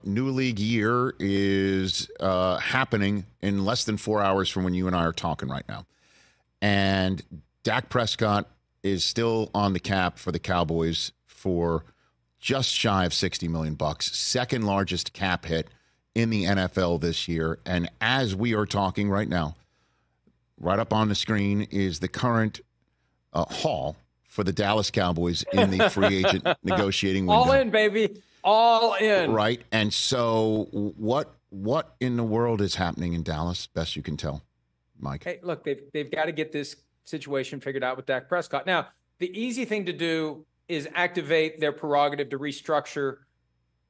new league year is happening in less than 4 hours from when you and I are talking right now. And Dak Prescott is still on the cap for the Cowboys for just shy of $60 million, second largest cap hit in the NFL this year. And as we are talking right now, right up on the screen is the current haul for the Dallas Cowboys in the free agent negotiating window. All in, baby. All in. Right. And so what in the world is happening in Dallas, best you can tell, Mike? Hey, look, they've got to get this situation figured out with Dak Prescott. Now, the easy thing to do is activate their prerogative to restructure,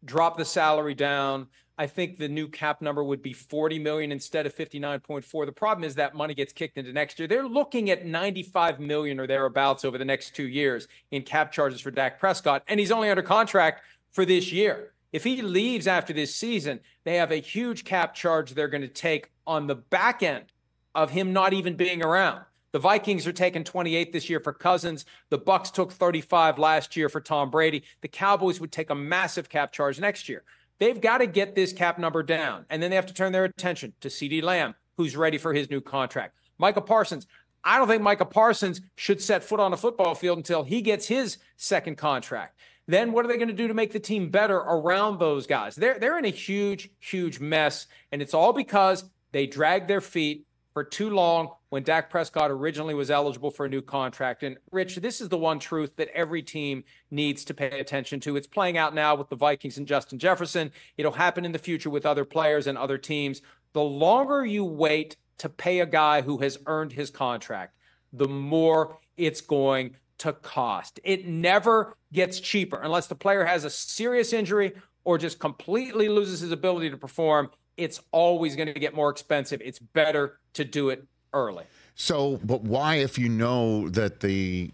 drop the salary down. I think the new cap number would be $40 million instead of $59.4. The problem is that money gets kicked into next year. They're looking at $95 million or thereabouts over the next 2 years in cap charges for Dak Prescott, and he's only under contract for this year. If he leaves after this season, they have a huge cap charge they're going to take on the back end of him not even being around. The Vikings are taking 28 this year for Cousins. The Bucs took 35 last year for Tom Brady. The Cowboys would take a massive cap charge next year. They've got to get this cap number down, and then they have to turn their attention to CeeDee Lamb, who's ready for his new contract. Micah Parsons, I don't think Micah Parsons should set foot on a football field until he gets his second contract. Then what are they going to do to make the team better around those guys? They're in a huge, huge mess, and it's all because they dragged their feet for too long when Dak Prescott originally was eligible for a new contract. And Rich, this is the one truth that every team needs to pay attention to. It's playing out now with the Vikings and Justin Jefferson. It'll happen in the future with other players and other teams. The longer you wait to pay a guy who has earned his contract, the more it's going to cost. It never gets cheaper unless the player has a serious injury or just completely loses his ability to perform. It's always going to get more expensive. It's better to do it early. So, but why, if you know that that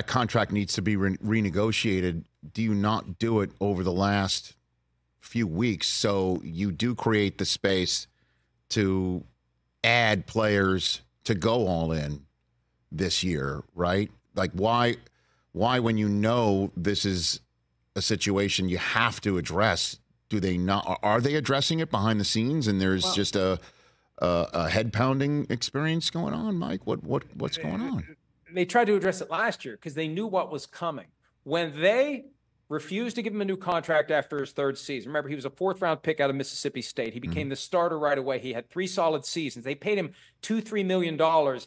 contract needs to be renegotiated, do you not do it over the last few weeks so you do create the space to add players to go all in this year, right? Like why when you know this is a situation you have to address, do they not? Are they addressing it behind the scenes and there's just a head pounding experience going on, Mike? What's going on? They tried to address it last year because they knew what was coming. When they refused to give him a new contract after his third season, remember, he was a fourth-round pick out of Mississippi State. He became the starter right away. He had 3 solid seasons. They paid him $2-3 million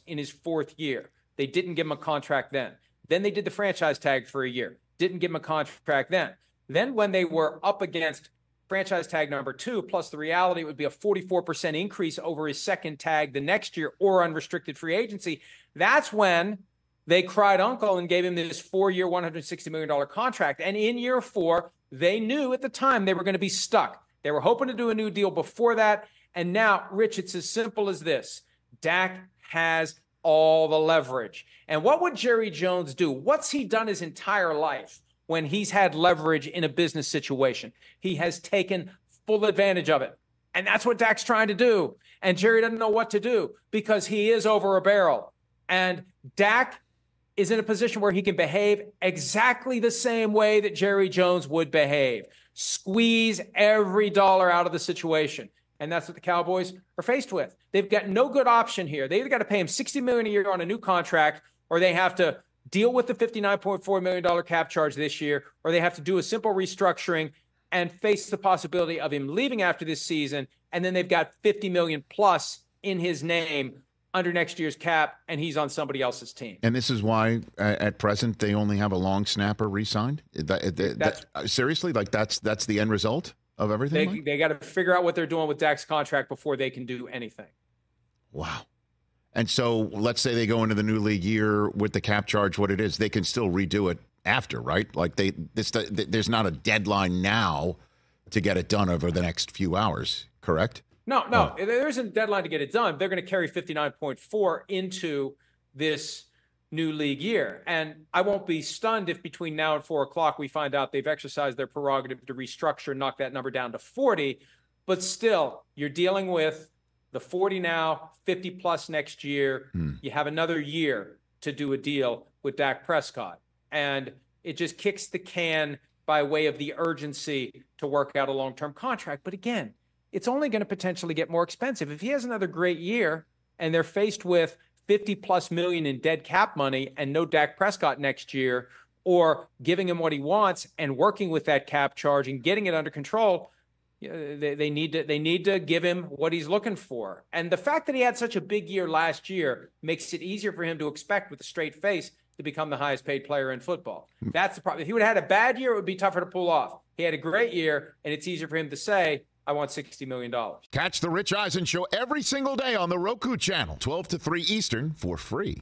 in his fourth year. They didn't give him a contract then. Then they did the franchise tag for a year. Didn't give him a contract then. Then when they were up against franchise tag number 2, plus the reality it would be a 44% increase over his second tag the next year or unrestricted free agency, that's when they cried uncle and gave him this 4-year, $160 million contract. And in year 4, they knew at the time they were going to be stuck. They were hoping to do a new deal before that. And now, Rich, it's as simple as this. Dak has all the leverage. And what would Jerry Jones do? What's he done his entire life when he's had leverage in a business situation? He has taken full advantage of it. And that's what Dak's trying to do. And Jerry doesn't know what to do because he is over a barrel. And Dak is in a position where he can behave exactly the same way that Jerry Jones would behave. Squeeze every dollar out of the situation. And that's what the Cowboys are faced with. They've got no good option here. They either got to pay him $60 million a year on a new contract, or they have to deal with the $59.4 million cap charge this year, or they have to do a simple restructuring and face the possibility of him leaving after this season. And then they've got $50 million plus in his name under next year's cap, and he's on somebody else's team. And this is why, at present, they only have a long snapper re-signed? Seriously? Like, that's the end result of everything? They got to figure out what they're doing with Dak's contract before they can do anything. Wow. And so let's say they go into the new league year with the cap charge what it is. They can still redo it after, right? Like, there's not a deadline now to get it done over the next few hours, correct? No, there isn't a deadline to get it done. They're going to carry 59.4 into this new league year. And I won't be stunned if between now and 4 o'clock we find out they've exercised their prerogative to restructure and knock that number down to 40. But still, you're dealing with the 40 now, 50 plus next year. You have another year to do a deal with Dak Prescott. And it just kicks the can by way of the urgency to work out a long-term contract. But again, it's only going to potentially get more expensive. If he has another great year and they're faced with $50+ million in dead cap money and no Dak Prescott next year, or giving him what he wants and working with that cap charge and getting it under control, they need to give him what he's looking for. And the fact that he had such a big year last year makes it easier for him to expect with a straight face to become the highest paid player in football. That's the problem. If he would have had a bad year, it would be tougher to pull off. He had a great year, and it's easier for him to say, I want $60 million. Catch the Rich Eisen Show every single day on the Roku channel, 12 to 3 Eastern, for free.